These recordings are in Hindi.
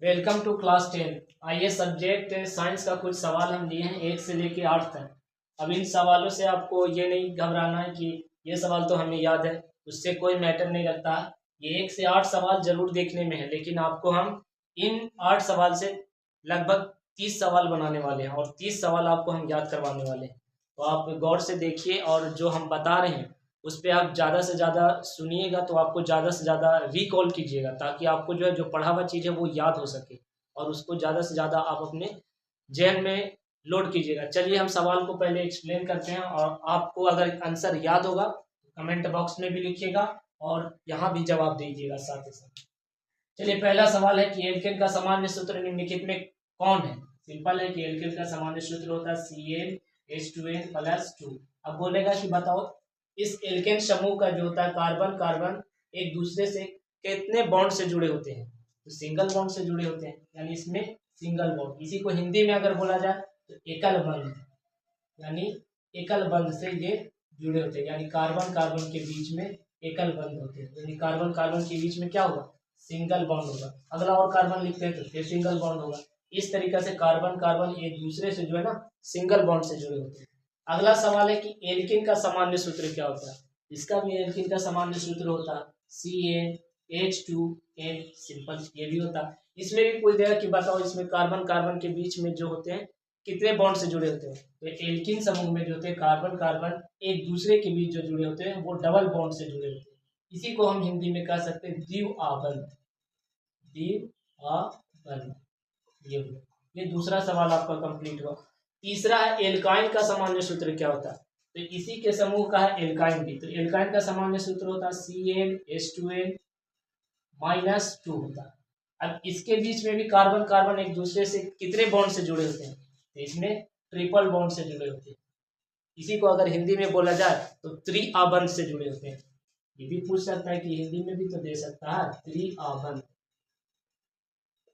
Welcome to class 10। आइए सब्जेक्ट साइंस का कुछ सवाल हम लिए हैं 1 से लेके 8 तक। अब इन सवालों से आपको ये नहीं घबराना है कि ये सवाल तो हमें याद है, उससे कोई मैटर नहीं रखता। ये 1 से 8 सवाल जरूर देखने में है, लेकिन आपको हम इन 8 सवाल से लगभग 30 सवाल बनाने वाले हैं और 30 सवाल आपको हम याद करवाने वाले हैं। तो आप गौर से देखिए और जो हम बता रहे हैं उस पर आप ज़्यादा से ज़्यादा सुनिएगा, तो आपको ज़्यादा से ज़्यादा रिकॉल कीजिएगा, ताकि आपको जो है जो पढ़ा हुआ चीज़ है वो याद हो सके और उसको ज़्यादा से ज़्यादा आप अपने जहन में लोड कीजिएगा। चलिए हम सवाल को पहले एक्सप्लेन करते हैं, और आपको अगर आंसर याद होगा तो कमेंट बॉक्स में भी लिखिएगा और यहाँ भी जवाब दीजिएगा साथ ही साथ। चलिए पहला सवाल है कि एल्केन का सामान्य सूत्र निम्नलिखित में कौन है। सिंपल है कि एल्केन का सामान्य सूत्र होता है CnH2n+2। अब बोलेगा कि बताओ इस एल्केन समूह का जो होता है कार्बन कार्बन एक दूसरे से कितने बॉन्ड से जुड़े होते हैं। तो सिंगल बॉन्ड से जुड़े होते हैं, यानी इसमें सिंगल बॉन्ड। इसी को हिंदी में अगर बोला जाए तो एकल बंध, यानी एकल बंध से ये जुड़े होते हैं, यानी कार्बन कार्बन के बीच में एकल बंध होते हैं, यानी कार्बन कार्बन के बीच में क्या होगा, सिंगल बॉन्ड होगा। अगला और कार्बन लिखते हैं तो फिर सिंगल बॉन्ड होगा। इस तरीके से कार्बन कार्बन एक दूसरे से जो है ना सिंगल बॉन्ड से जुड़े होते हैं। अगला सवाल है कि एल्किन का सामान्य सूत्र क्या होता है। इसका भी एल्किन का सामान्य सूत्र होता है CnH2n। सिंपल ये भी होता है। इसमें भी पूछ देगा कि बताओ इसमें कार्बन कार्बन के बीच में जो होते हैं कितने बॉन्ड से जुड़े होते हैं। तो एल्किन समूह में जो होते हैं कार्बन कार्बन एक दूसरे के बीच जो जुड़े होते हैं वो डबल बॉन्ड से जुड़े होते हैं। इसी को हम हिंदी में कह सकते हैं द्विआबंध। द्विआबंध ये हुआ। ये दूसरा सवाल आपका कंप्लीट हुआ। तीसरा है एल्काइन का सामान्य सूत्र क्या होता है। तो इसी के समूह का है एल्काइन भी। तो एल्काइन का सामान्य सूत्र होता है CnH2n-2 होता है। अब इसके बीच में भी कार्बन कार्बन एक दूसरे से कितने बॉन्ड से जुड़े होते हैं। तो इसमें ट्रिपल बॉन्ड से जुड़े होते हैं। इसी को अगर हिंदी में बोला जाए तो त्रिआबंध से जुड़े होते हैं। ये भी पूछ सकता है कि हिंदी में भी तो दे सकता है त्रिआबंध।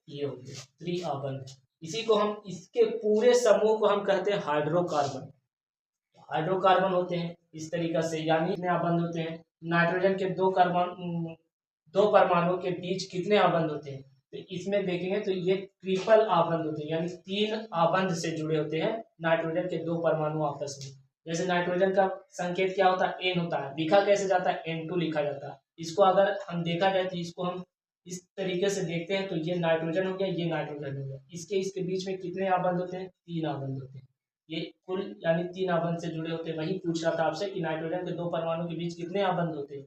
ये हो गया त्रिआबंध। इसी को हम इसके पूरे समूह को हम कहते हैं हाइड्रोकार्बन। हाइड्रोकार्बन होते हैं इस तरीका से, यानी कितने आबंध होते हैं। नाइट्रोजन के दो परमाणुओं के बीच कितने आबंध होते हैं। तो इसमें देखेंगे तो ये ट्रिपल आबंध होते हैं, यानी 3 आबंध से जुड़े होते हैं नाइट्रोजन के 2 परमाणु आपस में। जैसे नाइट्रोजन का संकेत क्या होता है, N होता है। लिखा कैसे जाता है, N2 लिखा जाता है। इसको अगर हम देखा जाए तो इसको हम इस तरीके से देखते हैं तो ये नाइट्रोजन हो गया, ये नाइट्रोजन हो गया। इसके बीच में कितने आबंध होते हैं, 3 आबंध होते हैं। ये कुल यानी 3 आबंध से जुड़े होते हैं। वही पूछ रहा था आपसे कि नाइट्रोजन के 2 परमाणु के बीच कितने आबंध होते हैं,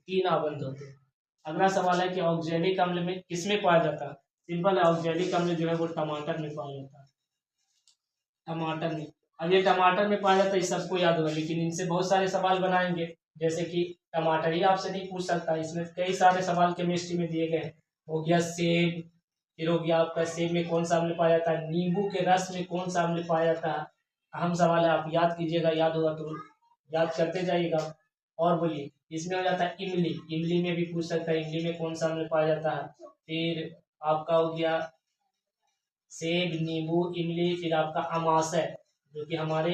3 आबंध होते हैं। अगला सवाल है कि ऑक्जेलिक अम्ल में किसमें पाया जाता है। सिंपल है, ऑक्जेलिक अम्ल जो है वो टमाटर में पाया जाता है। टमाटर में। अब ये टमाटर में पाया जाता है, ये सबको याद होगा, लेकिन इनसे बहुत सारे सवाल बनाएंगे। जैसे कि टमाटर ही आपसे नहीं पूछ सकता, इसमें कई सारे सवाल केमिस्ट्री में दिए गए हैं। हो गया सेब, फिर हो गया आपका सेब में कौन सा अम्ल पाया जाता है, नींबू के रस में कौन सा अम्ल पाया जाता है। अहम सवाल है, आप याद कीजिएगा, याद होगा तो याद करते जाइएगा। और बोलिए, इसमें हो जाता है इमली। इमली में भी पूछ सकता है, इमली में कौन सा अम्ल पाया जाता है। फिर आपका हो गया सेब, नींबू, इमली। फिर आपका अमाशय, जो कि हमारे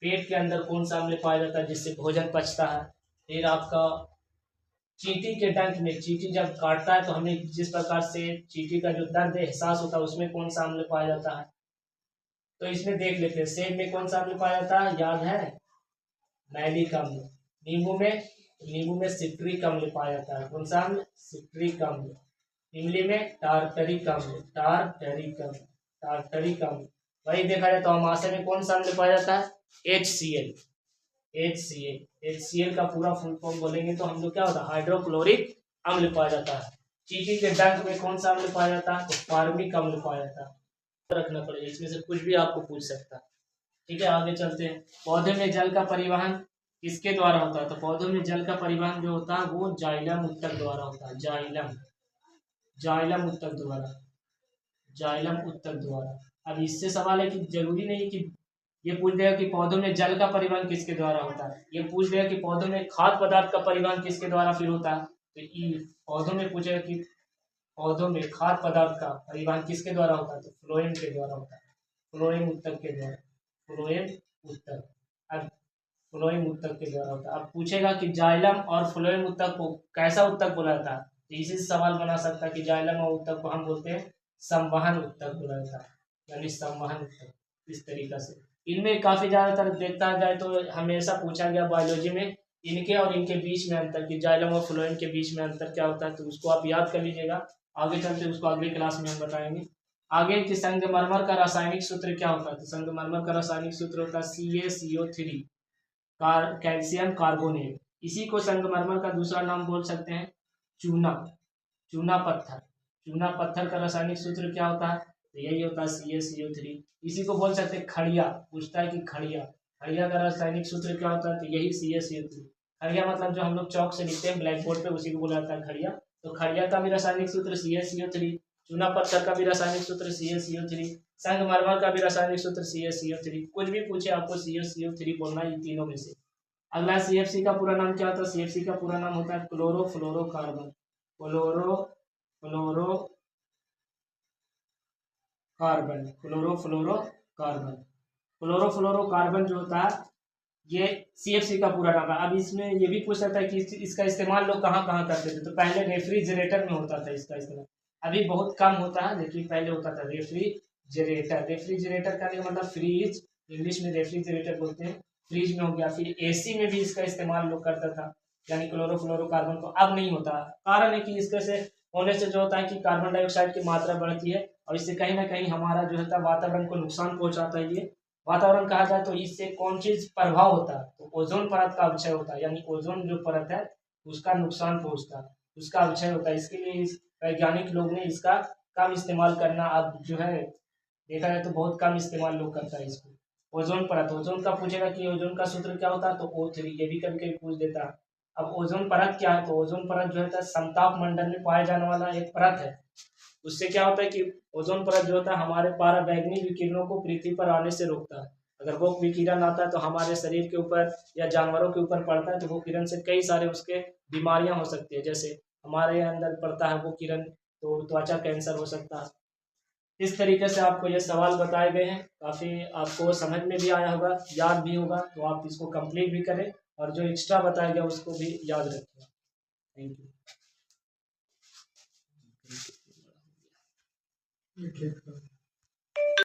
पेट के अंदर कौन सा अम्ल पाया जाता है जिससे भोजन पचता है। फिर आपका चींटी के डंक में, चींटी जब काटता है तो हमें जिस प्रकार से चींटी का जो दर्द एहसास होता है उसमें कौन सा अम्ल पाया जाता है। तो इसमें देख लेते हैं, सेब में कौन सा अम्ल पाया जाता है, याद है, मैलिक अम्ल। नींबू में सिट्रिक अम्ल पाया जाता है, कौन सा अम्ल, सिट्रिक अम्ल। इमली में टार्टरिक अम्ल, टार्टरिक अम्ल। वही देखा जाए तो अमाशय में कौन सा अम्ल पाया जाता है, HCl। HCl का पूरा फुल फॉर्म बोलेंगे तो हम लोग क्या होता है, हाइड्रोक्लोरिक अम्ल पाया जाता है। चींटी के डंक में कौन सा अम्ल पाया जाता है, तो फार्मिक अम्ल पाया जाता है। रखना पड़ेगा, इसमें से कुछ भी आपको पूछ सकता है। ठीक है, आगे चलते हैं। पौधे में जल का परिवहन किसके द्वारा होता है। तो पौधों में जल का परिवहन जो होता है वो जाइलम उत्तक द्वारा होता है। जाइलम उत्तक द्वारा, जाइलम उत्तक द्वारा। अब इससे सवाल है कि जरूरी नहीं कि ये पूछ देगा कि पौधों में जल का परिवहन किसके द्वारा होता है। ये पूछ देगा कि पौधों में खाद्य पदार्थ का परिवहन किसके द्वारा फिर होता है। तो ये पौधों में पूछेगा कि पौधों में खाद्य पदार्थ का परिवहन किसके द्वारा होता है, तो फ्लोएम के द्वारा होता है। फ्लोएम उत्तक के द्वारा, फ्लोएम उत्तक। अब फ्लोएम उत्तक के द्वारा होता है। अब पूछेगा कि जाइलम और फ्लोएम उत्तक को कैसा उत्तक बोला जाता है। तो इसी से सवाल बना सकता है कि जाइलम और उत्तक को हम बोलते हैं संवहन ऊतक बोला जाता है, यानी संवहन ऊतक। इस तरीका से इनमें काफी ज्यादातर देखता जाए तो हमेशा पूछा गया बायोलॉजी में इनके और इनके बीच में अंतर की, जाइलम और फ्लोएम के बीच में अंतर क्या होता है, तो उसको आप याद कर लीजिएगा। आगे चलते उसको अगली क्लास में हम बताएंगे। आगे कि संगमरमर का रासायनिक सूत्र क्या होता है, तो संगमरमर का रासायनिक सूत्र होता है CaCO3 कैल्शियम कार्बोनेट। इसी को संगमरमर का दूसरा नाम बोल सकते हैं चूना, चूना पत्थर। चूना पत्थर का रासायनिक सूत्र क्या होता है, तो यही होता है CaCO3। इसी को बोल सकते हैं खड़िया, पूछता है कि खड़िया, खड़िया का रासायनिक सूत्र क्या होता है, तो यही CaCO3। खड़िया मतलब जो हम लोग चौक से लिखते हैं ब्लैक बोर्ड पे, उसी को बोला जाता है खड़िया। तो खड़िया का भी रासायनिक सूत्र CaCO3, चूना पत्थर का भी रासायनिक सूत्र CaCO3, संगमरमर का भी रासायनिक सूत्र CaCO3। कुछ भी पूछे आपको CaCO3 बोलना है इन तीनों में से। अगला CFC का पूरा नाम क्या होता है, CFC का पूरा नाम होता है क्लोरोफ्लोरोकार्बन, क्लोरोफ्लोरोकार्बन, क्लोरोफ्लोरोकार्बन। क्लोरोफ्लोरोकार्बन जो होता है ये CFC का पूरा नाम है। अब इसमें ये भी पूछ सकता है कि इसका इस्तेमाल लोग कहाँ कहाँ करते थे, तो पहले रेफ्रिजरेटर में होता था इसका इस्तेमाल, अभी बहुत कम होता है लेकिन पहले होता था रेफ्रिजरेटर। रेफ्रिजरेटर का मतलब फ्रीज, इंग्लिश में रेफ्रिजरेटर बोलते हैं, फ्रिज में हो गया। फिर AC में भी इसका इस्तेमाल लोग करता था, यानी क्लोरोफ्लोरोकार्बन को। अब नहीं होता, कारण है कि इसके से होने से जो होता है कि कार्बन डाइऑक्साइड की मात्रा बढ़ती है और इससे कहीं ना कहीं हमारा जो है वातावरण को नुकसान पहुंचाता है। ये वातावरण कहा जाए तो इससे कौन चीज प्रभाव होता है, तो ओजोन परत का अवक्षय होता है, यानी ओजोन जो परत है उसका नुकसान पहुंचता है, उसका अवक्षय होता है। इसके लिए वैज्ञानिक लोग ने इसका कम इस्तेमाल करना, अब जो है देखा जाए तो बहुत कम इस्तेमाल लोग करता है इसको। ओजोन परत, ओजोन का पूछेगा कि ओजोन का सूत्र क्या होता है, तो O3, ये भी कभी कभी पूछ देता है। अब ओजोन परत क्या है, तो ओजोन परत जो है समताप मंडल में पाया जाने वाला एक परत है। उससे क्या होता है कि ओजोन परत जो होता है हमारे पाराबैंगनी विकिरणों को पृथ्वी पर आने से रोकता है। अगर वो विकिरण आता है तो हमारे शरीर के ऊपर या जानवरों के ऊपर पड़ता है, तो वो किरण से कई सारे उसके बीमारियां हो सकती है। जैसे हमारे अंदर पड़ता है वो किरण तो त्वचा कैंसर हो सकता है। इस तरीके से आपको ये सवाल बताए गए हैं, काफ़ी आपको समझ में भी आया होगा, याद भी होगा, तो आप इसको कंप्लीट भी करें और जो एक्स्ट्रा बताया गया उसको भी याद रखें। Thank you.